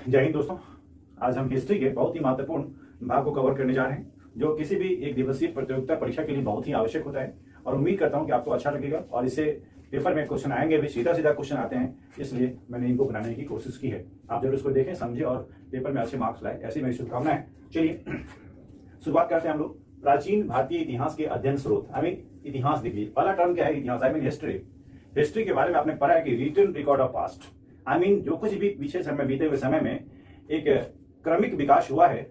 जय हिंद दोस्तों। आज हम हिस्ट्री के बहुत ही महत्वपूर्ण भाग को कवर करने जा रहे हैं, जो किसी भी एक दिवसीय प्रतियोगिता परीक्षा के लिए बहुत ही आवश्यक होता है। और उम्मीद करता हूं कि आपको अच्छा लगेगा और इससे पेपर में क्वेश्चन आएंगे भी, सीधा सीधा क्वेश्चन आते हैं, इसलिए मैंने इनको बनाने की कोशिश की है। आप जरूर इसको देखें, समझें और पेपर में अच्छे मार्क्स लाए, ऐसी मेरी शुभकामनाएं है। चलिए शुरुआत करते हैं हम लोग। प्राचीन भारतीय इतिहास के अध्ययन स्रोत। इतिहास देखिए, पहला टर्म क्या है? इतिहास। हिस्ट्री। हिस्ट्री के बारे में आपने पढ़ा है कि रिटन रिकॉर्ड ऑफ पास्ट। जो कुछ भी पीछे समय बीते हुए समय में एक क्रमिक विकास हुआ है,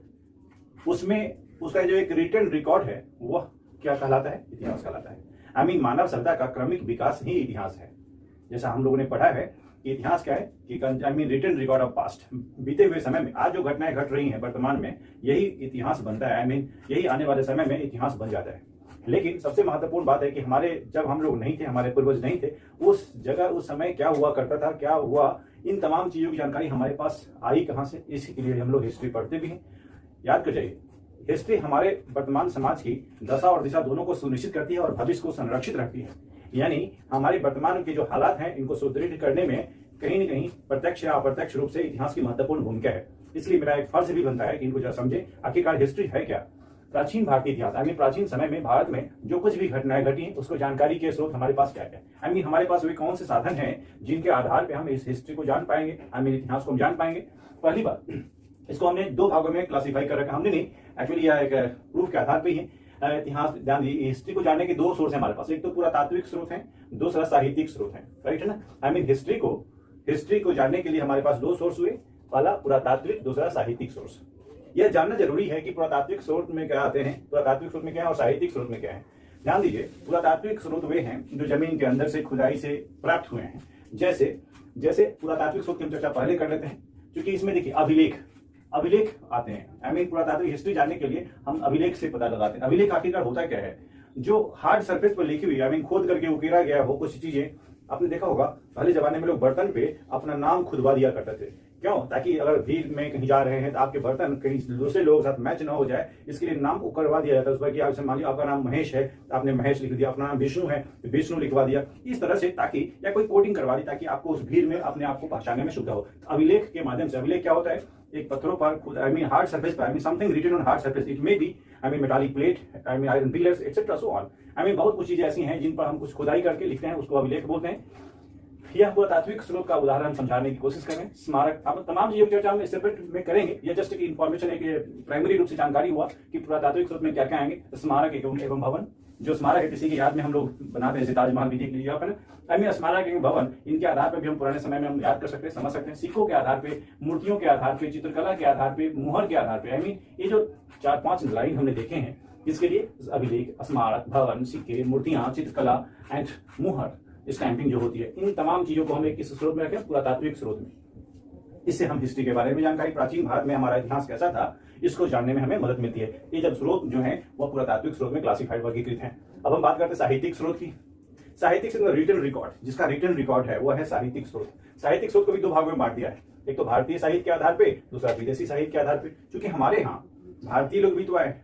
उसमें उसका जो एक रिटन रिकॉर्ड है वह क्या कहलाता है? इतिहास कहलाता है। मानव सभ्यता का क्रमिक विकास ही इतिहास है। जैसा हम लोगों ने पढ़ा है कि इतिहास क्या है कि रिटन रिकॉर्ड ऑफ पास्ट, बीते हुए समय में आज जो घटनाएं घट रही हैं वर्तमान में, यही इतिहास बनता है। यही आने वाले समय में इतिहास बन जाता है। लेकिन सबसे महत्वपूर्ण बात है कि जब हम लोग नहीं थे, हमारे पूर्वज नहीं थे, उस जगह उस समय क्या हुआ करता था, क्या हुआ, इन तमाम चीजों की जानकारी हमारे पास आई कहां से? इसके लिए हम लोग हिस्ट्री पढ़ते भी हैं। याद कर जाइए, हिस्ट्री हमारे वर्तमान समाज की दशा और दिशा दोनों को सुनिश्चित करती है और भविष्य को संरक्षित रखती है। यानी हमारे वर्तमान के जो हालात हैं, इनको सुदृढ़ करने में कहीं न कहीं प्रत्यक्ष या अप्रत्यक्ष रूप से इतिहास की महत्वपूर्ण भूमिका है। इसलिए मेरा एक फर्ज भी बनता है कि इनको जरा समझे, आखिरकार हिस्ट्री है क्या। प्राचीन भारतीय इतिहास, प्राचीन समय में भारत में जो कुछ भी घटनाएं घटी, उसको जानकारी के स्रोत हमारे पास क्या है? हमारे पास वे कौन से साधन हैं जिनके आधार पर हम इस हिस्ट्री को जान पाएंगे, इतिहास को हम जान पाएंगे। पहली बात, इसको हमने दो भागों में क्लासिफाई कर रखा। हमने नहीं, एक्चुअली यह एक प्रूफ के आधार पर ही है। इतिहास हिस्ट्री को जानने के दो सोर्स है हमारे पास। एक तो पुरातात्विक स्रोत है, दूसरा साहित्यिक स्रोत है। राइट है ना? हिस्ट्री को जानने के लिए हमारे पास दो सोर्स हुए, पहला पुरातात्विक, दूसरा साहित्यिक सोर्स। यह जानना जरूरी है कि पुरातात्विक स्रोत में क्या आते हैं, पुरातात्विक स्रोत में क्या है और साहित्यिक स्रोत में क्या है। ध्यान दीजिए, पुरातात्विक स्रोत वे हैं जो जमीन के अंदर से खुदाई से प्राप्त हुए हैं। जैसे पुरातात्विक स्रोत की हम चर्चा पहले कर लेते हैं, क्योंकि इसमें देखिए अभिलेख आते हैं। पुरातात्विक हिस्ट्री जानने के लिए हम अभिलेख से पता लगाते हैं। अभिलेख आखिरकार होता क्या है? जो हार्ड सरफेस पर लिखी हुई, खोद करके उकेरा गया हो कुछ चीजें। आपने देखा होगा पहले जमाने में लोग बर्तन पे अपना नाम खुदवा दिया करते थे। क्यों? ताकि अगर भीड़ में कहीं जा रहे हैं तो आपके बर्तन कहीं दूसरे लोगों के साथ मैच ना हो जाए, इसके लिए नाम को करवा दिया जाता है। उस पर कि आप मान लीजिए आपका नाम महेश है तो आपने महेश लिख दिया, अपना नाम विष्णु है तो विष्णु लिखवा दिया, इस तरह से, ताकि या कोई कोडिंग करवा दी ताकि आपको उस भीड़ में अपने आप को पहचानने में सुविधा हो। अभिलेख के माध्यम से, अभिलेख क्या होता है? एक पत्थरों पर खुद हार्ड सरफेस पर, something written on hard surface. It may be metallic plate, iron pillars etcetera so on. बहुत कुछ चीजें ऐसी हैं जिन पर हम कुछ खुदाई करके लिखते हैं, उसको अभिलेख बोलते हैं। यह पुरातात्विक स्रोत का उदाहरण समझाने की कोशिश करें। स्मारक, अब तमाम चीजों की चर्चा हम सेपरेट में करेंगे। यह जस्ट एक इन्फॉर्मेशन, एक प्राइमरी रूप से जानकारी हुआ कि पुरातात्विक स्रोत में क्या क्या आएंगे। स्मारक एवं भवन, जो स्मारक है किसी की याद में हम लोग बनाते हैं, जैसे ताजमहल भी देख लीजिए आपने। स्मारक एवं भवन, इनके आधार पर भी हम पुराने समय में हम याद कर सकते हैं, समझ सकते हैं। सिक्कों के आधार पे, मूर्तियों के आधार पे, चित्रकला के आधार पे, मुहर के आधार पे। ये जो 4-5 लाइन हमने देखे हैं, इसके लिए अभिलेख, स्मारक, भवन, सिक्के, मूर्तियां, चित्रकला एंड मुहर, स्टैंपिंग जो होती है, इन तमाम चीजों को हम एक किस स्रोत में रखें? पुरातात्विक स्रोत में। इससे हम हिस्ट्री के बारे में जानकारी, प्राचीन भारत में हमारा इतिहास कैसा था, इसको जानने में हमें मदद मिलती है। ये जब स्रोत जो है वह पुरातात्विक स्रोत में क्लासिफाइड, वर्गीकृत है। अब हम बात करते हैं साहित्यिक स्रोत की। साहित्यिक स्रोत, रिटन रिकॉर्ड, जिसका रिटन रिकॉर्ड है वह है साहित्यिक स्रोत। साहित्यिक स्रोत को भी दो भागों में बांट दिया है, एक तो भारतीय साहित्य के आधार पे, दूसरा विदेशी साहित्य के आधार पे। क्योंकि हमारे यहाँ भारतीय लोग भी तो आए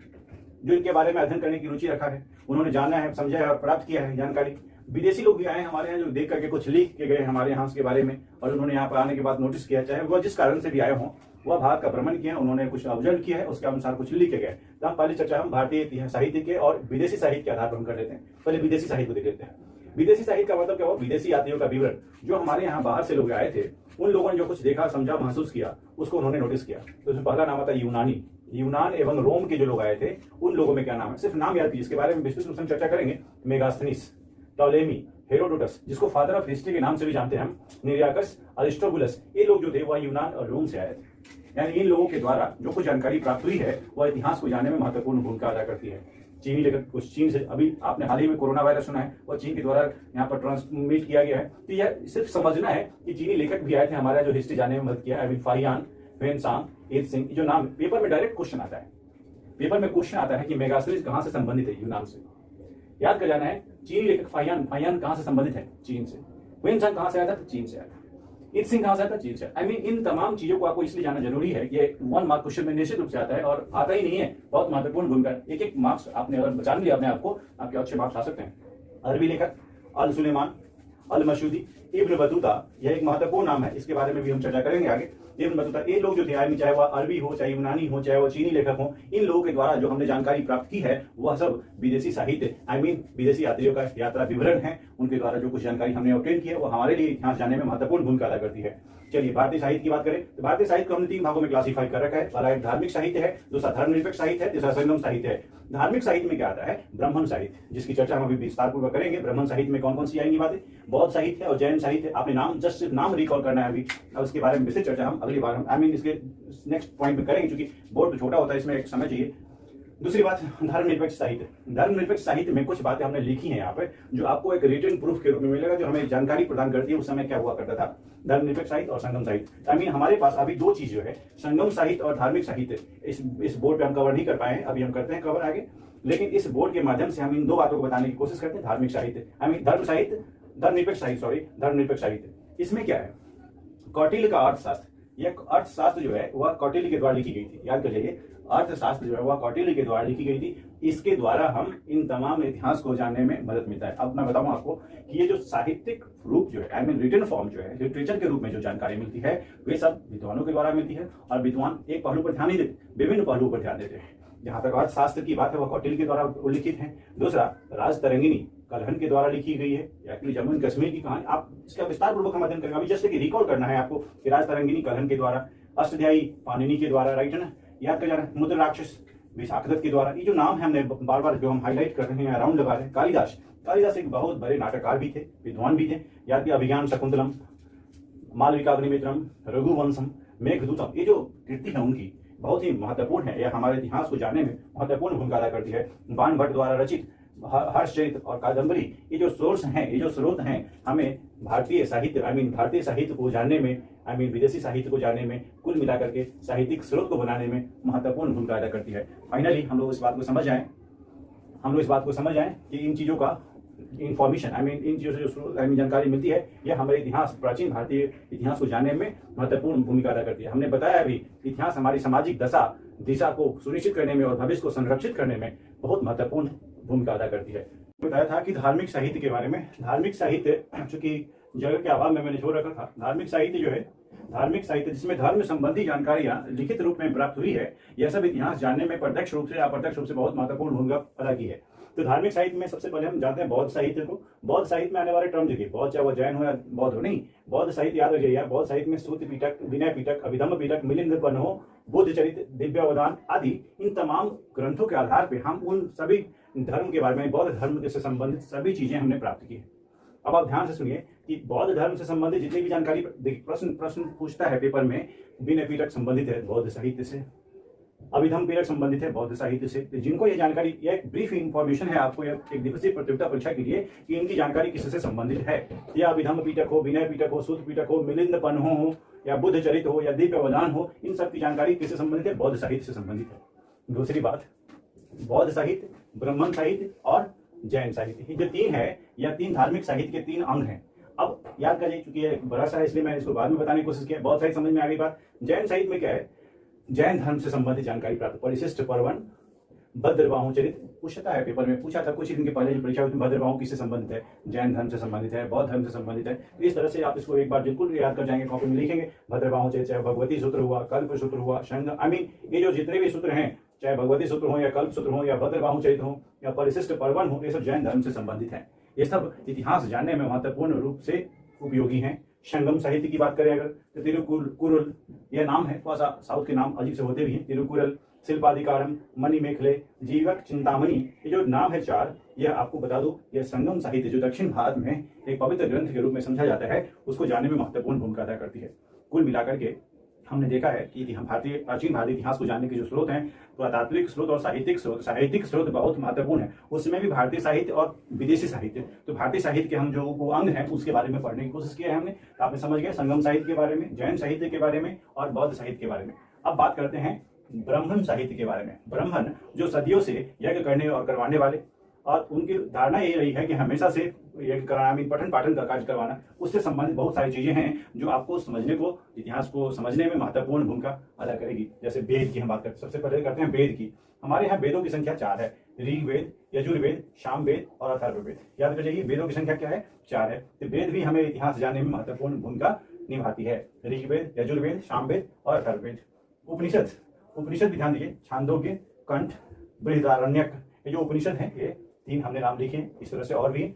जो इनके बारे में अध्ययन करने की रुचि रखा है, उन्होंने जाना है, समझा है और प्राप्त किया है जानकारी। विदेशी लोग भी आए हैं हमारे यहाँ, जो देख करके कुछ लिख के गए हमारे यहाँ के बारे में, और उन्होंने यहाँ पर आने के बाद नोटिस किया, चाहे वह जिस कारण से भी आए हों, वह भारत का भ्रमण किया, उन्होंने कुछ ऑब्जर्व किया है, उसके अनुसार कुछ लिख के गए। तो हम पहले चर्चा हम भारतीय साहित्य के और विदेशी साहित्य के आधार पर हम कर लेते हैं। पहले विदेशी साहित्य को देख लेते हैं। विदेशी साहित्य का मतलब क्या हुआ? विदेशी यात्रियों का विवरण, जो हमारे यहाँ बाहर से लोग आए थे, उन लोगों ने जो कुछ देखा, समझा, महसूस किया, उसको उन्होंने नोटिस किया। तो उसमें पहला नाम आता है यूनानी। यूनान एवं रोम के जो लोग आए थे, उन लोगों में क्या नाम है? सिर्फ नाम याद कीजिए, इसके बारे में विस्तृत रूप से चर्चा करेंगे। मेगास्थनीस, टॉलेमी, हेरोडोटस, जिसको फादर ऑफ हिस्ट्री के नाम से भी जानते हैं हम, निरियाकस, अरिस्टोबुलस, ये लोग जो थे वह यूनान और रोम से आए थे। इन लोगों के द्वारा जो कुछ जानकारी प्राप्त हुई है वह इतिहास को जानने में महत्वपूर्ण भूमिका अदा करती है। चीनी लेखक, कुछ चीन से, अभी आपने हाल ही में कोरोना वायरस सुना है, वह चीन के द्वारा यहाँ पर ट्रांसमिट किया गया है। तो यह सिर्फ समझना है कि चीनी लेखक भी आए थे, हमारा जो हिस्ट्री जानने में मदद किया। फाहियान, वेनसांग, इत्सिंग, जो नाम पेपर में डायरेक्ट क्वेश्चन आता है। पेपर में क्वेश्चन आता है कि मेगास्थनीस कहां से संबंधित है? यूनान से। याद कर जाना है, चीनी लेखक फाहियान कहां से संबंधित है? चीन से। वेनसांग कहां से आया था? चीन से आया था। इत्सिंग कहां से आया था? चीन से। इन तमाम चीजों को आपको इसलिए जानना जरूरी है। ये 1 मार्क क्वेश्चन में निश्चित रूप से आता है और आता ही नहीं है, बहुत महत्वपूर्ण भूमिका। एक मार्क्स आपने अगर बचा लिया अपने आपको, आपके अच्छे मार्क्स आ सकते हैं। अरबी लेखक अल सुलेमान, अल मसूदी, इब्न बतूता, यह एक महत्वपूर्ण नाम है, इसके बारे में भी हम चर्चा करेंगे आगे। इब्न बतूता, ये लोग जो थे, चाहे वह अरबी हो, चाहे यूनानी हो, चाहे वह चीनी लेखक हो, इन लोगों के द्वारा जो हमने जानकारी प्राप्त की है वह सब विदेशी साहित्य विदेशी यात्रियों का यात्रा विवरण है, उनके द्वारा जो कुछ जानकारी हमने ऑब्टेन की है वो हमारे लिए इतिहास जानने में महत्वपूर्ण भूमिका अदा करती है। चलिए भारतीय साहित्य की बात करें तो भारतीय साहित्य को हमने 3 भागों में क्लासिफाई कर रखा है। पहला एक धार्मिक साहित्य है, दूसरा धर्मनिरपेक्ष साहित्य है, तीसरा संगम साहित्य है। धार्मिक साहित्य में क्या आता है? ब्राह्मण साहित्य, जिसकी चर्चा हम अभी विस्तार पूर्वक करेंगे। ब्राह्मण साहित्य में कौन कौन सी आएंगी बातें? बौद्ध साहित्य और जैन साहित्य। आपने नाम जस्ट नाम रिकॉल करना है अभी, और उसके बारे में विस्तृत चर्चा हम अगली बार इसके नेक्स्ट पॉइंट में करेंगे, क्योंकि बोर्ड छोटा होता है, इसमें एक समय चाहिए। दूसरी बात, धर्मनिरपेक्ष साहित्य। धर्मनिरपेक्ष साहित्य में कुछ बातें हमने लिखी हैं यहाँ पे, जो आपको एक रिटन प्रूफ के रूप में मिलेगा, जो हमें जानकारी प्रदान करती है उस समय क्या हुआ करता था। धर्मनिरपेक्ष साहित्य और संगम साहित्य। हमारे पास अभी 2 चीज जो है, संगम साहित्य और धार्मिक साहित्य, इस बोर्ड पे हम कवर नहीं कर पाए हैं, अभी हम करते हैं कवर आगे। लेकिन इस बोर्ड के माध्यम से हम इन 2 बातों को बताने की कोशिश करते हैं। धार्मिक साहित्य, धर्मनिरपेक्ष साहित्य, इसमें क्या है? कौटिल्य का अर्थशास्त्र, यह अर्थशास्त्र जो है वह कौटिल्य के द्वारा लिखी गई थी। याद कर लीजिए, अर्थशास्त्र जो है वह कौटिल्य के द्वारा लिखी गई थी। इसके द्वारा हम इन तमाम इतिहास को जानने में मदद मिलता है। अब मैं बताऊं आपको कि ये जो साहित्यिक रूप जो है, रिटन फॉर्म जो है, लिटरेचर के रूप में जो जानकारी मिलती है, वे सब विद्वानों के द्वारा मिलती है। और विद्वान एक पहलू पर ध्यान नहीं देते, विभिन्न पहलुओं पर ध्यान देते हैं। जहां तक अर्थशास्त्र की बात है वह कौटिल्य के द्वारा उल्लिखित है। दूसरा, राजतरंगिणी कलहन के द्वारा लिखी गई है, एक्चुअली जम्मू एंड कश्मीर की कहानी। आप इसका विस्तार पूर्वक हम अध्ययन करेंगे। अभी जैसे कि रिकॉल करना है आपको कि राजतरंगिणी कलहन के द्वारा, अष्टध्यायी पाणिनि के द्वारा, राइट है ना, याद कर जाना, मुद्र राक्षस विशाखदत्त के द्वारा। ये जो नाम है हमने बार बार जो हम हाईलाइट कर रहे हैं, राउंड लगा रहे हैं। कालिदास एक बहुत बड़े नाटककार भी थे, विद्वान भी थे। याद किया, अभिज्ञान शाकुंतलम, मालविकाग्निमित्रम, रघुवंशम, मेघदूतम, ये जो कृति है उनकी बहुत ही महत्वपूर्ण है। यह हमारे इतिहास को जानने में महत्वपूर्ण भूमिका अदा करती है। बाण भट्ट द्वारा रचित हर्षचरित और कादम्बरी, ये जो सोर्स हैं, ये जो स्रोत हैं, हमें भारतीय साहित्य को जानने में, विदेशी साहित्य को जानने में, कुल मिलाकर के साहित्यिक स्रोत को बनाने में महत्वपूर्ण भूमिका अदा करती है। फाइनली हम लोग इस बात को समझ आए कि इन चीजों का इंफॉर्मेशन, इन चीजों से जो जानकारी मिलती है, यह हमारे इतिहास, प्राचीन भारतीय इतिहास को जानने में महत्वपूर्ण भूमिका अदा करती है। हमने बताया अभी, इतिहास हमारी सामाजिक दिशा को सुनिश्चित करने में और भविष्य को संरक्षित करने में बहुत महत्वपूर्ण भूमिका अदा करती है। बताया था कि धार्मिक साहित्य के बारे में, धार्मिक साहित्य चूंकि जगह के अभाव में मैंने छोड़ रखा था, धार्मिक साहित्य जिसमें धर्म संबंधी जानकारियां लिखित रूप में प्राप्त हुई है, यह सब इतिहास जानने में प्रत्यक्ष रूप से या अप्रत्यक्ष रूप से बहुत महत्वपूर्ण भूमिका अदा की है। तो धार्मिक साहित्य में सबसे पहले हम जानते हैं बौद्ध साहित्य को। बौद्ध साहित्य में आने वाले टर्म देखिए, बौद्ध चाहे वह जैन हो या बौद्ध हो, नहीं, बौद्ध साहित्य याद रखिए यार। बौद्ध साहित्य में सूत्र पिटक, विनय पिटक, अभिधम्म पिटक, मिलिंद पन्हो, बुद्ध चरित्र, दिव्यावधान आदि, इन तमाम ग्रंथों के आधार पर हम उन सभी धर्म के बारे में, बौद्ध धर्म से संबंधित सभी चीजें हमने प्राप्त की है। अब आप ध्यान से सुनिए कि बौद्ध धर्म से संबंधित जितनी भी जानकारी, प्रश्न पूछता है पेपर में, विनय पिटक संबंधित है बौद्ध साहित्य से, अभिधम्म पिटक संबंधित है बौद्ध साहित्य से। जिनको ये जानकारी, यह एक ब्रीफ इंफॉर्मेशन है आपको एक दिवसीय प्रतियोगिता परीक्षा के लिए कि इनकी जानकारी किससे संबंधित है। या अभिधम्म पिटक हो, विनय पिटक हो, सूत्र पिटक हो, मिलिंद पन्हो हो, या बुद्ध चरित्र हो, या दिव्यावधान हो, इन सब की जानकारी किससे संबंधित है? बौद्ध साहित्य से संबंधित है। दूसरी बात, बौद्ध साहित्य, ब्राह्मण साहित्य और जैन साहित्य, जो 3 है, या 3 धार्मिक साहित्य के 3 अंग हैं। अब याद करिए, चूंकि ये बड़ा सा है इसलिए मैं इसको बाद में बताने की कोशिश किया। बौद्ध साहित्य समझ में आ गई बात। जैन साहित्य में क्या है? जैन धर्म से संबंधित जानकारी प्राप्त, परिशिष्ट पर्वन, भद्रबाहु चरित्र पूछता है पेपर में, पूछा था कुछ ही दिन के पहले जो परीक्षा हुई थी, भद्रबाहु किससे संबंधित है? जैन धर्म से संबंधित है, बौद्ध धर्म से संबंधित है। तो इस तरह से आप इसको एक बार बिल्कुल याद कर जाएंगे, कॉपी में लिखेंगे। भद्रबाहु चरित्र, चाहे भगवती सूत्र हुआ, कल्प सूत्र हुआ, संग, ये जो जितने भी सूत्र हैं, चाहे भगवती सूत्र हो, या कल्प सूत्र हो, या भद्रबाहु चरित्र हो, या परिशिष्ट पर्वन हो, ये सब जैन धर्म से संबंधित है। ये सब इतिहास जानने में महत्वपूर्ण रूप से उपयोगी हैं। संगम साहित्य की बात करें अगर, तो तिरुकुरल, यह नाम है, थोड़ा सा साउथ के नाम अजीब से होते भी हैं। तिरुकुरल, शिल्पाधिकारम, मणिमेखले, जीवक चिंतामणि, ये जो नाम है 4, यह आपको बता दूं, यह संगम साहित्य जो दक्षिण भारत में एक पवित्र ग्रंथ के रूप में समझा जाता है, उसको जानने में महत्वपूर्ण भूमिका अदा करती है। कुल मिलाकर के हमने देखा है कि हम प्राचीन भारतीय इतिहास को जानने के जो स्रोत हैं, पुरातात्विक स्रोत और साहित्यिक स्रोत बहुत महत्वपूर्ण है। उसमें भी भारतीय साहित्य और विदेशी साहित्य। तो भारतीय साहित्य के हम जो अंग हैं उसके बारे में पढ़ने की कोशिश किया है हमने। तो आपने समझ गए संगम साहित्य के बारे में, जैन साहित्य के बारे में और बौद्ध साहित्य के बारे में। अब बात करते हैं ब्राह्मण साहित्य के बारे में। ब्राह्मण जो सदियों से यज्ञ करने और करवाने वाले, और उनकी धारणा ये रही है कि हमेशा से यज्ञ कराना, पठन पाठन का कार्य करवाना, उससे संबंधित बहुत सारी चीजें हैं जो आपको समझने को, इतिहास को समझने में महत्वपूर्ण भूमिका अदा करेगी। जैसे वेद की हम बात करते हैं, सबसे पहले करते हैं वेद की। हमारे यहाँ वेदों की संख्या 4 है। ऋग्वेद, यजुर्वेद, सामवेद और अथर्ववेद। याद कर जाइए, वेदों की संख्या क्या है? 4 है। तो वेद भी हमें इतिहास जानने में महत्वपूर्ण भूमिका निभाती है। ऋग्वेद, यजुर्वेद, सामवेद और अथर्ववेद। उपनिषद, उपनिषद भी ध्यान दीजिए, छांदोग्य, कंठ, बृहदारण्यक, ये जो उपनिषद हैं ये 3 हमने नाम लिखे। इस तरह से और भी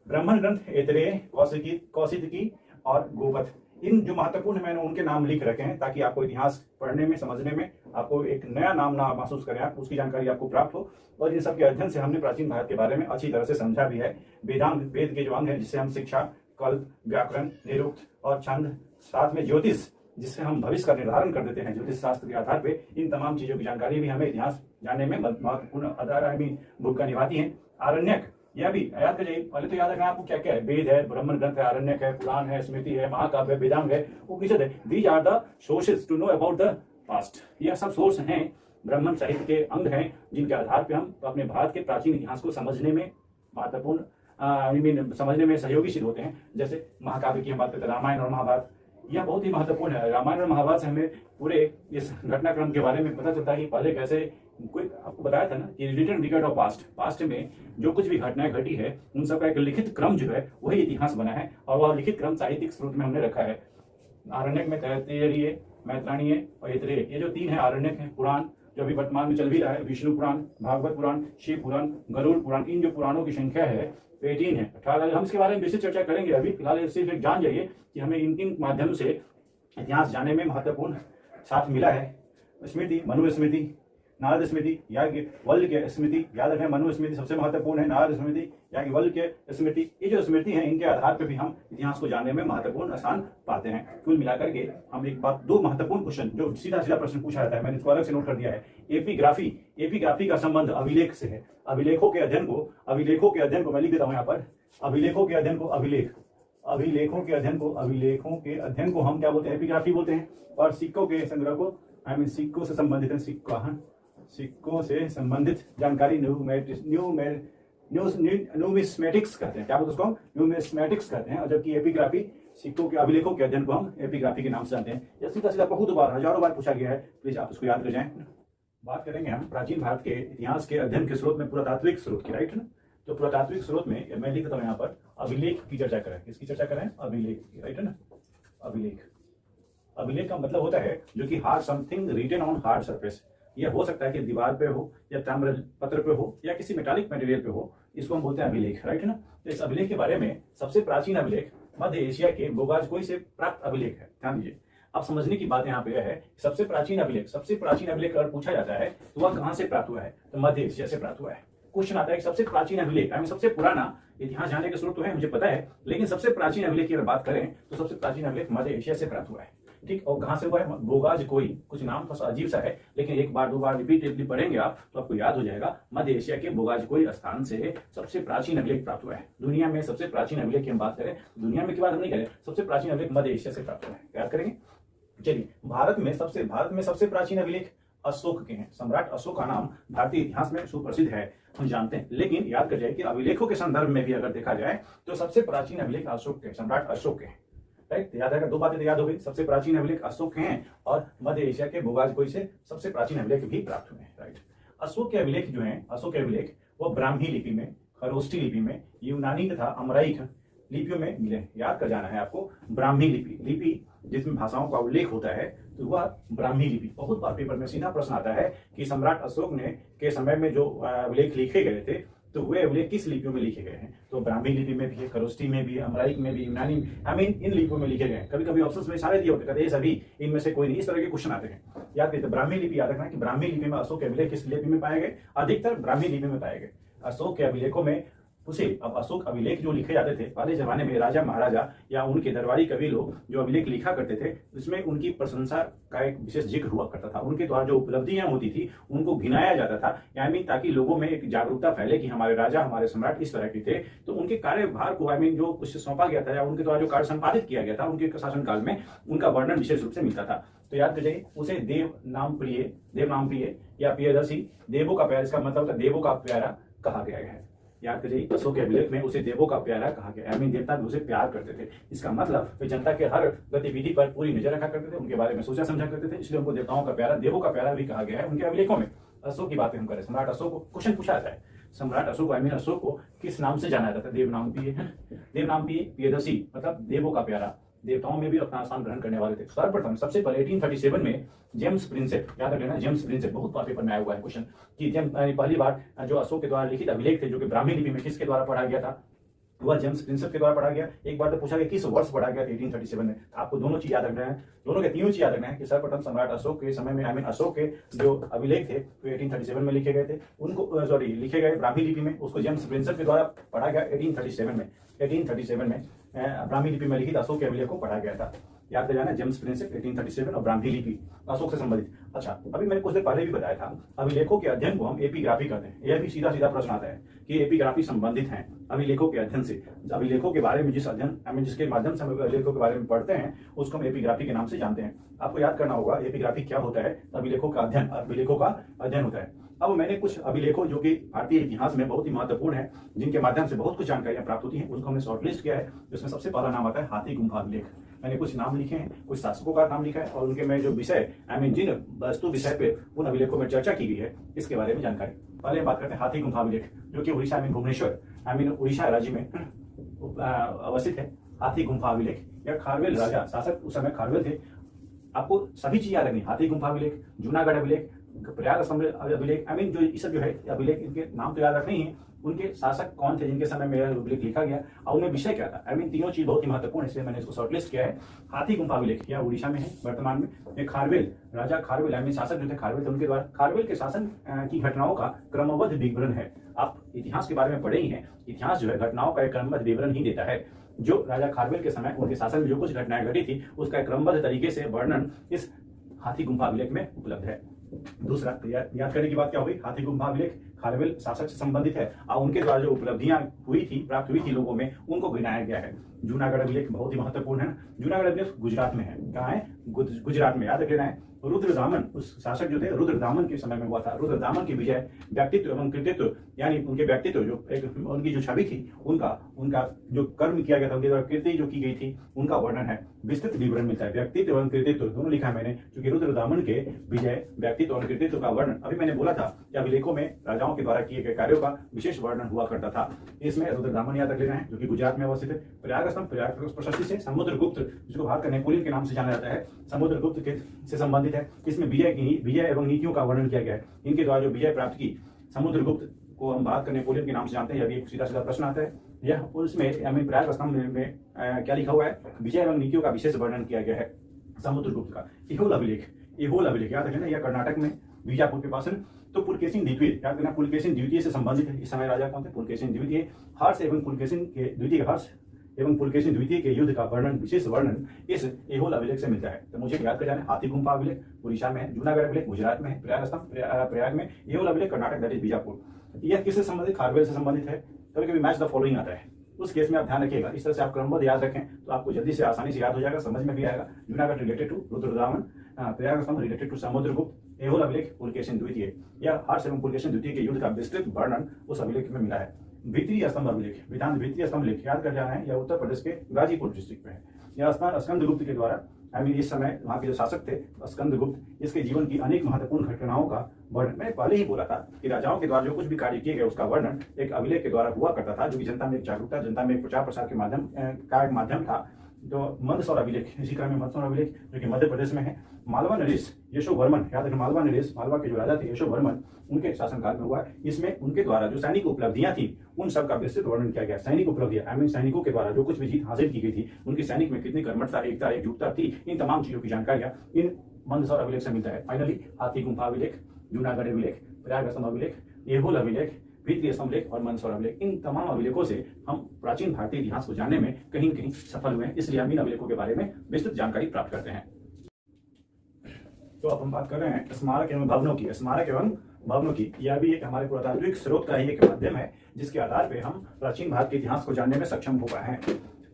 ब्राह्मण ग्रंथ, ऐतरेय, कौशिकी और गोपथ, इन जो महत्वपूर्ण मैंने उनके नाम लिख रखे हैं ताकि आपको इतिहास पढ़ने में, समझने में आपको एक नया नाम ना महसूस करें आप, उसकी जानकारी आपको प्राप्त हो। और इन सब के अध्ययन से हमने प्राचीन भारत के बारे में अच्छी तरह से समझा भी है। वेदांत, वेद के जो अंग है जिससे हम शिक्षा, कल्प, व्याकरण, निरुक्त और छंद, साथ में ज्योतिष जिससे हम भविष्य का निर्धारण कर देते हैं ज्योतिष शास्त्र के आधार पे, इन तमाम चीजों की जानकारी भी हमें इतिहास जानने में महत्वपूर्ण भूमिका निभाती है। आरण्यक, यह भी याद करिए, पहले तो याद रखना आपको क्या क्या है। वेद है, ब्राह्मण ग्रंथ है, आरण्यक है, पुराण है, स्मृति है, महाकाव्य है, वेदांग है, उपनिषद है। These are the sources to know about the past. यह सब सोर्स हैं, ब्राह्मण साहित्य के अंग हैं जिनके आधार पर हम अपने भारत के प्राचीन इतिहास को समझने में महत्वपूर्ण समझने में सहयोगी सिद्ध होते हैं। जैसे महाकाव्य की हम बात करते हैं, रामायण और महाभारत, यह बहुत ही महत्वपूर्ण है। रामायण और महाभारत से हमें पूरे इस घटनाक्रम के बारे में पता चलता है कि पहले कैसे, कोई आपको बताया था ना कि रिटन रिकॉर्ड ऑफ पास्ट में जो कुछ भी घटनाएं घटी है उन सब का एक लिखित क्रम जो है वही इतिहास बना है, और वह लिखित क्रम साहित्यिक स्रोत में हमने रखा है। आरण्यक में तैत्तिरीय, मैत्राणीय और ऐतरेय, ये जो 3 है आरण्यक है। पुराण जो अभी वर्तमान में चल भी रहा है, विष्णु पुराण, भागवत पुराण, शिव पुराण, गरुड़ पुराण, इन जो पुराणों की संख्या है 18 है, 18। हम इसके बारे में विस्तृत चर्चा करेंगे। अभी फिलहाल सिर्फ एक जान जाइए कि हमें इन माध्यम से इतिहास जानने में महत्वपूर्ण साथ मिला है। स्मृति, मनु स्मृति, नारद स्मृति, याज्ञवल्क्य स्मृति, याद रखें मनु स्मृति सबसे महत्वपूर्ण है, नारद स्मृति, याज्ञवल्क्य स्मृति, ये जो स्मृति है इनके आधार पर भी हम इतिहास को जानने में महत्वपूर्ण स्थान पाते हैं। कुल मिलाकर के हम एक बात, 2 महत्वपूर्ण क्वेश्चन जो सीधा सीधा प्रश्न पूछा जाता है, मैंने इसको अलग से नोट कर दिया है। एपिग्राफी का संबंध अभिलेख से है। अभिलेखों के अध्ययन को मैं लिख देता हूं यहाँ पर, अभिलेखों के अध्ययन को हम क्या बोलते हैं? एपिग्राफी बोलते हैं। और सिक्कों के संग्रह को सिक्कों से संबंधित है, सिक्कों से संबंधित जानकारी न्यूमिस्मेटिक्स कहते हैं। क्या बोलते हैं उसको? न्यूमिस्मेटिक्स कहते हैं। और जबकि एपिग्राफी, सिक्कों के अभिलेखों के अध्ययन को हम एपिग्राफी के नाम से जानते हैं। यह सीधा सीधा बहुत बार, हजारों बार पूछा गया है, प्लीज आप उसको याद कर जाएं। बात करेंगे हम प्राचीन भारत के इतिहास के अध्ययन के स्रोत में, पुरातात्विक स्रोत की, राइट ना। तो पुरातात्विक स्रोत में मैं लिख देता हूँ यहाँ पर, अभिलेख की चर्चा करें। किसकी चर्चा करें? अभिलेख की, राइट है ना। अभिलेख का मतलब होता है जो कि hard something written on hard surface. यह हो सकता है कि दीवार पे हो, या ताम्र पत्र पे हो, या किसी मेटालिक मटेरियल पे हो, इसको हम बोलते हैं अभिलेख, राइट है ना। तो इस अभिलेख के बारे में सबसे प्राचीन अभिलेख मध्य एशिया के बोगाजकोई से प्राप्त अभिलेख है। ध्यान दीजिए, अब समझने की बात यहाँ पे है, सबसे प्राचीन अभिलेख अगर पूछा जाता है तो वह कहाँ से प्राप्त हुआ है? तो मध्य एशिया से प्राप्त हुआ है। क्वेश्चन आता है कि सबसे प्राचीन अभिलेख, सबसे पुराना इतिहास जानने के स्रोत तो है, मुझे पता है, लेकिन सबसे प्राचीन अभिलेख की अगर बात करें तो सबसे प्राचीन अभिलेख मध्य एशिया से प्राप्त हुआ है। ठीक, और कहां से हुआ है? बोगाजकोई। कुछ नाम थोड़ा अजीब सा है, लेकिन एक बार 2 बार रिपीटेडली पढ़ेंगे आप तो आपको याद हो जाएगा। मध्य एशिया के बोगाजकोई स्थान से सबसे प्राचीन अभिलेख प्राप्त हुआ है। दुनिया में सबसे प्राचीन अभिलेख की हम बात करें, दुनिया में की बात हम नहीं करें, सबसे प्राचीन अभिलेख मध्य एशिया से प्राप्त हुआ है। याद करेंगे। चलिए, भारत में सबसे प्राचीन अभिलेख अशोक के हैं। सम्राट अशोक का नाम भारतीय इतिहास में सुप्रसिद्ध है, हम जानते हैं। लेकिन याद कर जाए कि अभिलेखों के संदर्भ में भी अगर देखा जाए तो सबसे प्राचीन अभिलेख अशोक के, सम्राट अशोक के, राइट। याद आएगा, 2 बातें तो याद हो गई। सबसे प्राचीन अभिलेख अशोक के हैं और मध्य एशिया के बोगाजकोई से सबसे प्राचीन अभिलेख भी प्राप्त हुए हैं, राइट। अशोक के अभिलेख जो है, अशोक के अभिलेख वो ब्राह्मी लिपि में, खरोष्ठी लिपि में, यूनानी तथा अमराइक लिपियों में मिले। याद कर जाना है आपको, ब्राह्मी लिपि जिसमें भाषाओं का उल्लेख होता है तो वह ब्राह्मी लिपि। बहुत बार पेपर में सीधा प्रश्न आता है कि सम्राट अशोक ने के समय में जो अभिलेख लिखे गए थे तो वे अभिलेख किस लिपियों में लिखे गए हैं? तो ब्राह्मी लिपि में भी है, खरोष्ठी में भी, अमराइक में भी, यूनानी, इन लिपियों में लिखे गए हैं। कभी कभी ऑप्शंस में सारे दिए होते, कहते हैं सभी इनमें से कोई नहीं, इस तरह के क्वेश्चन आते हैं। याद करिए, ब्राह्मी लिपि याद रखना कि ब्राह्मी लिपि में अशोक के अभिलेख किस लिपि में पाए गए? अधिकतर ब्राह्मी लिपि में पाए गए अशोक के अभिलेखों में। उसे अब अशोक अभिलेख जो लिखे जाते थे पहले जमाने में, राजा महाराजा या उनके दरबारी कवि लोग जो अभिलेख लिखा करते थे उसमें उनकी प्रशंसा का एक विशेष जिक्र हुआ करता था। उनके द्वारा जो उपलब्धियां होती थी उनको गिनाया जाता था, यानी ताकि लोगों में एक जागरूकता फैले कि हमारे राजा, हमारे सम्राट इस तरह के थे। तो उनके कार्यभार को जो कुछ सौंपा गया था या उनके द्वारा जो कार्य संपादित किया गया था उनके शासनकाल में, उनका वर्णन विशेष रूप से मिलता था। तो याद करिए, उसे देव नाम प्रिय या प्रियदर्शी, देवों का प्यारा, इसका मतलब था देवों का प्यारा कहा गया है। याद करिए, अशोक के अभिलेख में उसे देवों का प्यारा कहा गया, यानी देवता भी उसे प्यार करते थे। इसका मतलब वे जनता के हर गतिविधि पर पूरी नजर रखा करते थे, उनके बारे में सोचा समझा करते थे, इसलिए उनको देवताओं का प्यारा, देवों का प्यारा भी कहा गया है उनके अभिलेखों में। अशोक की बातें हम करें, सम्राट अशोक को क्वेश्चन पूछा जाता है, सम्राट अशोक अशोक को किस नाम से जाना जाता है? देवनाम पिय है, देवनाम पिय प्रियदर्शी मतलब देवों का प्यारा, देवताओं में भी अपना स्थान ग्रहण करने वाले थे। सर्वप्रथम सबसे पहले 1837 में जेम्स प्रिंसेप, याद रख लेना जेम्स प्रिंसेप, बहुत बार पेपर में आया हुआ है क्वेश्चन कि पहली बार जो अशोक के द्वारा लिखित अभिलेख थे जो कि ब्राह्मी लिपि में किसके द्वारा पढ़ा गया था? वह जेम्स प्रिंसेप के द्वारा पढ़ा गया। एक बार तो पूछा गया किस वर्ष पढ़ा गया 1837 में। आपको दोनों चीज याद रखना है, दोनों के तीनों चीज याद रखना है कि सर्वप्रथम सम्राट अशोक के समय में अशोक के जो अभिलेख थे वो 1837 में लिखे गए थे, उनको लिखे गए ब्राह्मी लिपि में, उसको जेम्स प्रिंसेप के द्वारा पढ़ा गया 1837 में ब्राह्मी लिपि में लिखित अशोक के अभिलेख को पढ़ा गया था। याद कर जाना जेम्स प्रिंसेप 1837 और ब्राह्मी लिपि अशोक से संबंधित। अच्छा, अभी मैंने कुछ देर पहले भी बताया था अभिलेखों के अध्ययन को हम एपिग्राफी कहते हैं। यह भी सीधा सीधा प्रश्न आता है कि एपिग्राफी संबंधित है अभिलेखों के अध्ययन से। अभिलेखों के बारे में जिसके माध्यम से हम अभिलेखों के बारे में पढ़ते हैं उसको हम एपिग्राफी के नाम से जानते हैं। आपको याद करना होगा एपिग्राफी क्या होता है? अभिलेखों का अध्ययन होता है। अब मैंने कुछ अभिलेखों जो कि भारतीय इतिहास में बहुत ही महत्वपूर्ण है, जिनके माध्यम से बहुत कुछ जानकारियां प्राप्त होती हैं, उनको हमने शॉर्टलिस्ट किया है। जिसमें सबसे पहला नाम आता है हाथी गुम्फा अभिलेख। मैंने कुछ नाम लिखे हैं, कुछ शासकों का नाम लिखा है और उनके में जो विषय जिन वस्तु विषय पे उन अभिलेखों में चर्चा की गई है इसके बारे में जानकारी। पहले बात करते हैं हाथी गुम्फा अभिलेख, जो कि उड़ीसा भुवनेश्वर उड़ीसा राज्य में अवस्थित है। हाथी गुम्फा अभिलेख या खारवेल राजा शासक उस समय खारवेल थे। आपको सभी चीज याद रखनी, हाथी गुम्फा अभिलेख, जूनागढ़ अभिलेख, प्रयाग अभिलेख, जो ये सब जो है अभिलेख, इनके नाम तो याद रखने ही है, उनके शासक कौन थे जिनके समय में अभिलेख लिखा गया और उनमें विषय क्या था। तीनों चीज बहुत ही महत्वपूर्ण है, इसलिए मैंने इसको शॉर्टलिस्ट किया है। हाथी गुम्फा अभिलेख यह उड़ीसा में है वर्तमान में। ये खारवेल राजा खारवेल शासक जो थे खारवेल थे, उनके द्वारा खारवेल के शासन की घटनाओं का क्रमबद्ध विवरण है। आप इतिहास के बारे में पढ़े ही हैं, इतिहास जो है घटनाओं का एक क्रमबद्ध विवरण ही देता है। जो राजा खारवेल के समय उनके शासन में जो कुछ घटनाएं घटी थी उसका क्रमबद्ध तरीके से वर्णन इस हाथी गुम्फा अभिलेख में उपलब्ध है। दूसरा याद करने की बात क्या होगी? हाथी गुम्फा अभिलेख खारवेल शासक से संबंधित है और उनके द्वारा जो उपलब्धियां प्राप्त हुई थी लोगों में, उनको गिनाया गया है। जूनागढ़ अभिलेख बहुत ही महत्वपूर्ण है। जूनागढ़ अभिलेख गुजरात में है। कहाँ है? गुजरात में। याद रख लेना है। रुद्रदामन उस शासक जो थे रुद्रदामन के समय में हुआ था। रुद्रदामन की विजय व्यक्तित्व एवं कृतित्व, यानी उनके व्यक्तित्व जो उनकी जो छवि थी, उनका जो कर्म किया गया था, उनकी कृति जो की गई थी, उनका वर्णन है, विस्तृत विवरण मिलता है। व्यक्तित्व एवं कृतित्व दोनों लिखा है मैंने, क्योंकि रुद्रदामन के विजय व्यक्तित्व और कृतित्व का वर्णन, अभी मैंने बोला था कि अभिलेखों में राजाओं के द्वारा किए गए कार्यों का विशेष वर्णन हुआ करता था। इसमें रुद्रदामन याद रख लेना है, जो कि गुजरात में अवस्थित है। प्रयाग प्रशस्ति से समुद्रगुप्त, जिसको भारत का नेपोलियन के नाम से जाना जाता है, समुद्रगुप्त के से संबंधित है। इसमें विजय एवं नीतियों का वर्णन किया गया है। इनके द्वारा जो विजय प्राप्त की, समुद्रगुप्त को हम भारत का नेपोलियन के नाम से जानते हैं। अभी सीधा सीधा प्रश्न आता है यह, उसमें प्रयाग स्तंभ में क्या लिखा हुआ है? विजय एवं नीतियों का विशेष वर्णन किया गया है समुद्रगुप्त का। एहोल अभिलेख याद रखना, यह कर्नाटक में बीजापुर के पास है। तो पुलकेशिन द्वितीय याद रखना, पुलकेशिन द्वितीय से संबंधित है। इस समय राजा कौन थे? पुलकेशिन द्वितीय। हर्ष एवं पुलकेशिन द्वितीय के युद्ध का वर्णन, विशेष वर्णन इस एहोल अभिलेख से मिलता है। तो मुझे याद कर जाना, हाथी गुम्फा अभिलेख उड़ीसा में है, जूनागढ़ अभिलेख गुजरात में है, प्रयाग में, एहोल अभिलेख कर्नाटक दैट इज बीजापुर। यह किससे संबंधित? खारवेल से संबंधित है। कभी कभी मैच द फॉलोइंग आता है, उस केस में आप ध्यान रखिएगा। इस तरह से आप क्रमबद्ध याद रखें तो आपको जल्दी से आसानी से याद हो जाएगा, समझ में भी आएगा। जूनागढ़ रिलेटेड टू रुद्रदामन, प्रयाग स्तंभ रिलेटेड टू समुद्रगुप्त, एहोल अभिलेख पुलकेशिन द्वितीय, या हर्ष एवं पुलकेशिन द्वितीय के युद्ध का विस्तृत वर्णन उस अभिलेख में मिला है। द्वितीय स्तंभ अभिलेख, द्वितीय स्तंभ लेख याद कर जाना है, यह उत्तर प्रदेश के गाजीपुर डिस्ट्रिक्ट में है। यह स्कंदगुप्त के द्वारा, इस समय वहां के जो शासक थे स्कंदगुप्त, इसके जीवन की अनेक महत्वपूर्ण घटनाओं का वर्णन, मैंने पहले ही बोला था कि राजाओं के द्वारा जो कुछ भी कार्य किए गए उसका वर्णन एक अभिलेख के द्वारा हुआ करता था, जो कि जनता में एक जागरूकता, जनता में एक प्रचार प्रसार के माध्यम का एक माध्यम था। तो मंदसौर अभिलेख, इसी क्रम में मंदसौर अभिलेख जो कि मध्य प्रदेश में है। मालवा नरेश यशोवर्मन, याद रखें मालवा नरेश, मालवा के जो राजा थे यशोवर्मन, उनके शासनकाल में हुआ। इसमें उनके द्वारा जो सैनिक उपलब्धियां थी उन सब का विस्तृत वर्णन किया गया। सैनिक उपलब्धियां, सैनिकों के द्वारा जो कुछ भी जीत हासिल की गई थी, उनके सैनिक में कितनी कर्मठता, एकता, एकजुटता थी, इन तमाम चीजों की जानकारियां इन मंदसौर अभिलेख से मिलता है। फाइनली हाथी गुम्फा अभिलेख, जूनागढ़ अभिलेख, प्रयाग स्तंभ अभिलेख, एहोल अभिलेख, द्वितीय स्तंभ लेख और मंदसौर अभिलेख, इन तमाम अभिलेखों से हम प्राचीन भारतीय इतिहास को जानने में कहीं न कहीं सफल हुए हैं। इसलिए हम इन अभिलेखों के बारे में विस्तृत जानकारी प्राप्त करते हैं। तो अब हम बात कर रहे हैं स्मारक एवं भवनों की। यह भी एक हमारे पुरातात्विक स्रोत का ही एक माध्यम है जिसके आधार पर हम प्राचीन भारत के इतिहास को जानने में सक्षम हो पाए हैं।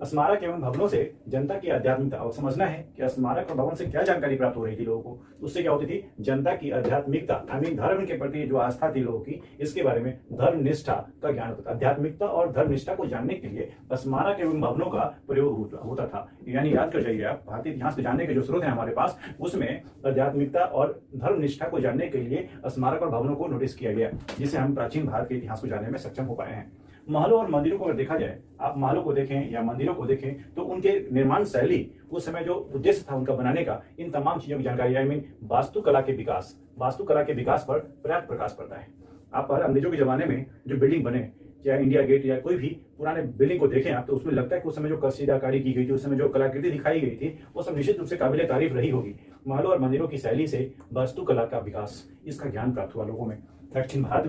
स्मारक एवं भवनों से जनता की आध्यात्मिकता, और समझना है कि स्मारक और भवन से क्या जानकारी प्राप्त हो रही थी लोगों को, उससे क्या होती थी, जनता की आध्यात्मिकता धर्म के प्रति जो आस्था थी लोगों की, इसके बारे में धर्म निष्ठा का ज्ञान होता था। आध्यात्मिकता और धर्म निष्ठा को जानने के लिए स्मारक एवं भवनों का प्रयोग होता था। यानी याद कर जाइए आप, भारतीय इतिहास को जानने के जो स्रोत है हमारे पास, उसमें आध्यात्मिकता और धर्म निष्ठा को जानने के लिए स्मारक और भवनों को नोटिस किया गया, जिससे हम प्राचीन भारत के इतिहास को जानने में सक्षम हो पाए हैं। महलों और मंदिरों को अगर देखा जाए, आप महलों को देखें या मंदिरों को देखें, तो उनके निर्माण शैली, उस समय जो उद्देश्य था उनका बनाने का, इन तमाम चीजों की जानकारी वास्तुकला के विकास पर पर्याप्त प्रकाश पड़ता है। आप पर अंग्रेजों के जमाने में जो बिल्डिंग बने, चाहे इंडिया गेट या कोई भी पुराने बिल्डिंग को देखें आप, तो उसमें लगता है कि उस समय जो कसीदाकारी की गई थी, उस समय जो कलाकृति दिखाई गई थी, वो सब निश्चित रूप से काबिल तारीफ रही होगी। महलों और मंदिरों की शैली से वास्तुकला का विकास, इसका ज्ञान प्राप्त हुआ लोगों में। दक्षिण भारत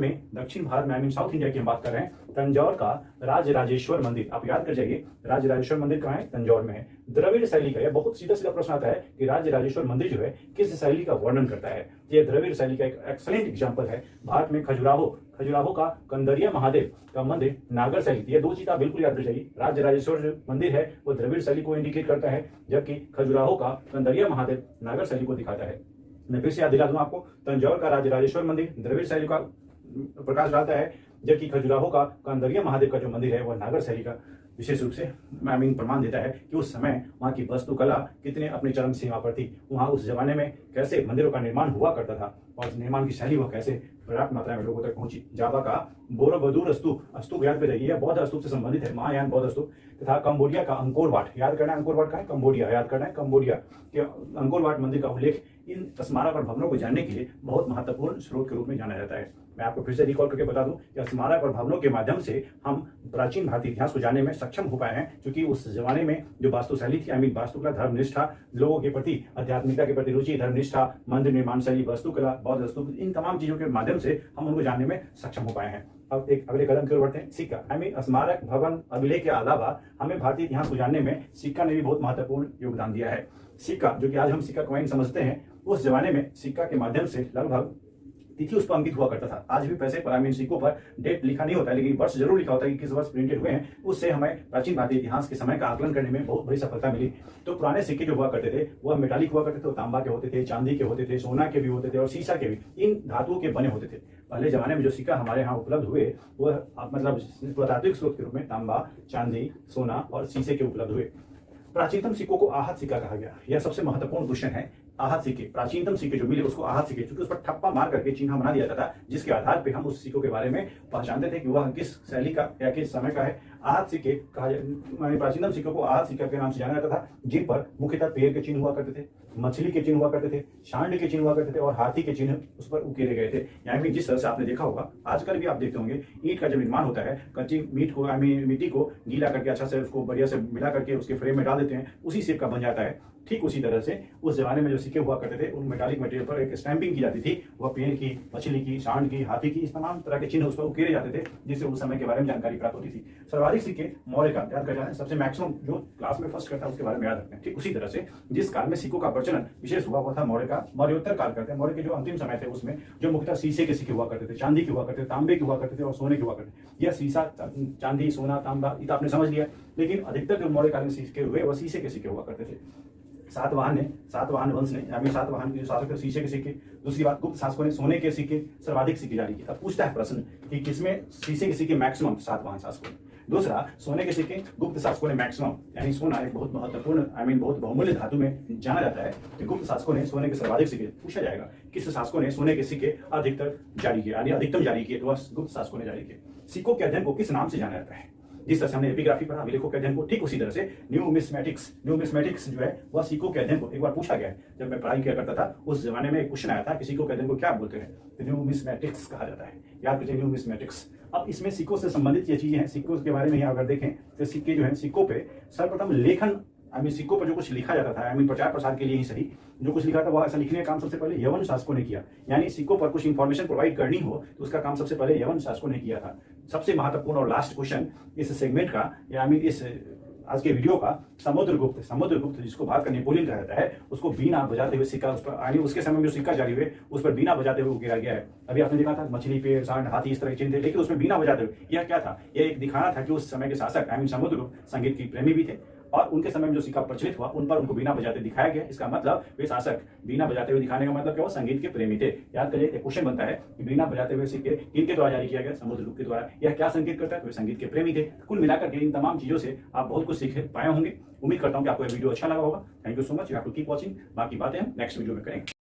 में साउथ इंडिया की हम बात कर रहे हैं, तंजौर का राजराजेश्वर मंदिर, आप याद कर जाइए, राजराजेश्वर मंदिर कहाँ है, तंजौर में है। द्रविड़ शैली का, यह बहुत सीधा प्रश्न आता है कि राजराजेश्वर मंदिर जो है किस शैली का वर्णन करता है। यह द्रविड़ शैली का एक एक्सलेंट एग्जाम्पल है। भारत में खजुराहो का कंदरिया महादेव का मंदिर नागर शैली, ये दो चीज आप बिल्कुल याद कर जाइए। राजराजेश्वर जो मंदिर है वो द्रविड़ शैली को इंडिकेट करता है, जबकि खजुराहो का कंदरिया महादेव नागर शैली को दिखाता है। मैं फिर से याद दिला दूं आपको, तंजौर का राजराजेश्वर मंदिर द्रविड़ शैली का प्रकाश डालता है, जबकि खजुराहो का कंदरिया महादेव का जो मंदिर है वह नागर शैली का विशेष रूप से प्रमाण देता है कि उस समय वहां की वास्तुकला कितने अपनी चरम सीमा पर थी। वहां उस जमाने में कैसे मंदिरों का निर्माण हुआ करता था और निर्माण की शैली वह कैसे पर्याप्त मात्रा में लोगों तक पहुंची। जावा का बोरोबुदुर स्तूप याद कर जाइए, बौद्ध स्तूप से संबंधित है, महायान बौद्ध स्तूप, तथा कंबोडिया का अंकोर वाट, याद करना है अंकोर वाट का है, कंबोडिया याद करना है, कंबोडिया के अंकोर वाट मंदिर का उल्लेख इन स्मारक और भवनों को जानने के लिए बहुत महत्वपूर्ण स्रोत के रूप में जाना जाता है। मैं आपको फिर से रिकॉल करके बता दूं कि स्मारक और भवनों के माध्यम से हम प्राचीन भारतीय इतिहास को जानने में सक्षम हो पाए हैं, क्योंकि उस जमाने में जो वास्तुशैली थी, वास्तुकला, धर्मनिष्ठा, लोगों के प्रति आध्यात्मिकता के प्रति रुचि, धर्मनिष्ठा, मंदिर निर्माण शैली, वास्तुकला, बौद्ध स्तूप, इन तमाम चीजों के माध्यम से हम उनको जानने में सक्षम हो पाए हैं। अब एक अगले कदम की ओर बढ़ते हैं, सिक्का। स्मारक, भवन, अभिलेख के अलावा हमें भारतीय इतिहास को जानने में सिक्का ने भी बहुत महत्वपूर्ण योगदान दिया है। सिक्का, जो कि आज हम सिक्का कॉइन समझते हैं, उस जमाने में सिक्का के माध्यम से लगभग तिथि उस पर अंकित हुआ करता था। आज भी पैसे पर सिक्कों पर डेट लिखा नहीं होता है, लेकिन वर्ष जरूर लिखा होता है कि किस वर्ष प्रिंटेड हुए हैं। उससे हमें प्राचीन भारतीय इतिहास के समय का आकलन करने में बहुत बड़ी सफलता मिली। तो पुराने सिक्के जो हुआ करते थे वह मेटालिक हुआ करते थे, तांबा के होते थे, चांदी के होते थे, सोना के भी होते थे और शीशा के भी, इन धातुओं के बने होते थे। पहले जमाने में जो सिक्का हमारे यहाँ उपलब्ध हुए वह पुरातात्विक स्रोत के रूप में तांबा, चांदी, सोना और शीशे के उपलब्ध हुए। प्राचीनतम सिक्कों को आहत सिक्का कहा गया। यह सबसे महत्वपूर्ण क्वेश्चन है। आहत सिक्के, प्राचीनतम सिक्के जो मिले उसको आहत सिक्के, क्योंकि उस पर ठप्पा मार करके चिन्ह बना दिया जाता था, जिसके आधार पे हम उस सिक्कों के बारे में पहचानते थे कि वह किस शैली का या किस समय का है। आहत सिक्के कहा जाए, प्राचीनतम सिक्कों को आहत सिक्का के नाम से जाना जाता था, जिन पर मुख्यतः पेड़ के चिन्ह हुआ करते थे, मछली के चिन्ह हुआ करते थे, सांड के चिन्ह हुआ करते थे और हाथी के चिन्ह उस पर उकेरे गए थे। यानी जिस तरह से आपने देखा होगा, आजकल भी आप देखते होंगे, ईंट का जब निर्माण होता है, कच्ची मिट्टी को गीला करके अच्छा से उसको बढ़िया से मिला करके उसके फ्रेम में डाल देते हैं, उसी शेप का बन जाता है। ठीक उसी तरह से उस जमाने में जो सिक्के हुआ करते थे, उन मेटालिक मटेरियल पर एक स्टैंपिंग की जाती थी, वह पेड़ की, मछली की, सांड की, हाथी की, इस तमाम तरह के चिन्ह उस पर उकेरे जाते थे, जिससे उस समय के बारे में जानकारी प्राप्त होती थी। सर्वाधिक सिक्के मौर्य का, याद कर जाए, सबसे मैक्सिमम जो क्लास में फर्स्ट करता है उसके बारे में याद रखते हैं। ठीक उसी तरह से जिस काल में सिक्कों का प्रचलन विशेष हुआ था मौर्य का, मौर्योत्तर काल करते हैं। मौर्य के जो अंतिम समय थे उसमें जो मुख्यतः शीशे के सिक्के हुआ करते थे, चांदी के हुआ करते थे, तांबे के हुआ करते थे और सोने के हुआ करते थे। यह शीशा, चांदी, सोना, तांबा, ये तो आपने समझ लिया, लेकिन अधिकतर जो मौर्य काल में सिक्के हुए वह शीशे के सिक्के हुआ करते थे। सातवाहन वंश ने, सातवाहन के शासक शीशे के सिक्के। दूसरी बात, गुप्त शासकों ने सोने के सिक्के, सर्वाधिक सिक्के जारी किए। अब पूछता है प्रश्न कि किसमें शीशे के सिक्के मैक्सिमम, सातवाहन शासकों ने। दूसरा, सोने के सिक्के गुप्त शासकों ने मैक्सिमम, यानी सोना एक बहुत महत्वपूर्ण बहुत बहुमूल्य धातु में जाना जाता है, कि गुप्त शासकों ने सोने के सर्वाधिक सिक्के। पूछा जाएगा किस शासकों ने सोने के सिक्के अधिकतर जारी किए, यानी अधिकतम जारी किए, तो वह गुप्त शासकों ने जारी किए। सिक्कों के अध्ययन को किस नाम से जाना जाता है? जिस तरह से हमने एपिग्राफी पढ़ा, अभिलेखों के अध्ययन को, ठीक उसी तरह से न्यूमिस्मेटिक्स जो है वह सिक्कों के अध्ययन को, एक बार पूछा गया है जब मैं पढ़ाई किया करता था, उस जमाने में एक क्वेश्चन आया था कि सिक्कों के अध्ययन को क्या बोलते हैं, तो न्यूमिस्मेटिक्स कहा जाता है। याद कीजिए, न्यूमिस्मेटिक्स। अब इसमें सिक्कों से संबंधित ये चीजें हैं। सिक्कों के बारे में अगर देखें तो सिक्के जो है, सिक्कों पे सर्वप्रथम लेखन, सिक्कों पर जो कुछ लिखा जाता था, प्रचार प्रसार के लिए ही सही, जो कुछ लिखा था वह ऐसा लिखने का काम सबसे पहले यवन शासकों ने किया। यानी सिक्कों पर कुछ इंफॉर्मेशन प्रोवाइड करनी हो तो उसका काम सबसे पहले यवन शासकों ने किया था। सबसे महत्वपूर्ण और लास्ट क्वेश्चन इस सेगमेंट का, इस आज के वीडियो का समुद्रगुप्त जिसको भारत का नेपोलियन कहा जाता है, उसको बीना बजाते हुए सिक्का उस पर, यानी उसके समय में जो सिक्का जारी हुए उस पर बीना बजाते हुए गिरा गया है। अभी आपने देखा था मछली, पेड़, सांड, हाथी इस तरह के चिन्ह थे, लेकिन उसमें बीना बजाते हुए, यह क्या था? यह एक दिखाना था कि उस समय के शासक आई मीन समुद्रगुप्त संगीत की प्रेमी भी थे और उनके समय में जो सिक्का प्रचलित हुआ उन पर उनको बीना बजाते दिखाया गया। इसका मतलब वे शासक बीना बजाते हुए दिखाने का मतलब क्या हुआ? संगीत के प्रेमी थे। याद करिए, क्वेश्चन बनता है कि बीना बजाते हुए सिक्के किनके द्वारा जारी किया गया? समुद्रगुप्त के द्वारा। यह क्या संकेत करता है? वे संगीत के प्रेमी थे। कुल मिलाकर के इन तमाम चीजों से आप बहुत कुछ सीख पाए होंगे। उम्मीद करता हूं कि आपको यह वीडियो अच्छा लगा होगा। Thank you so much, you have to keep watching. बाकी बातें हम नेक्स्ट वीडियो में करेंगे।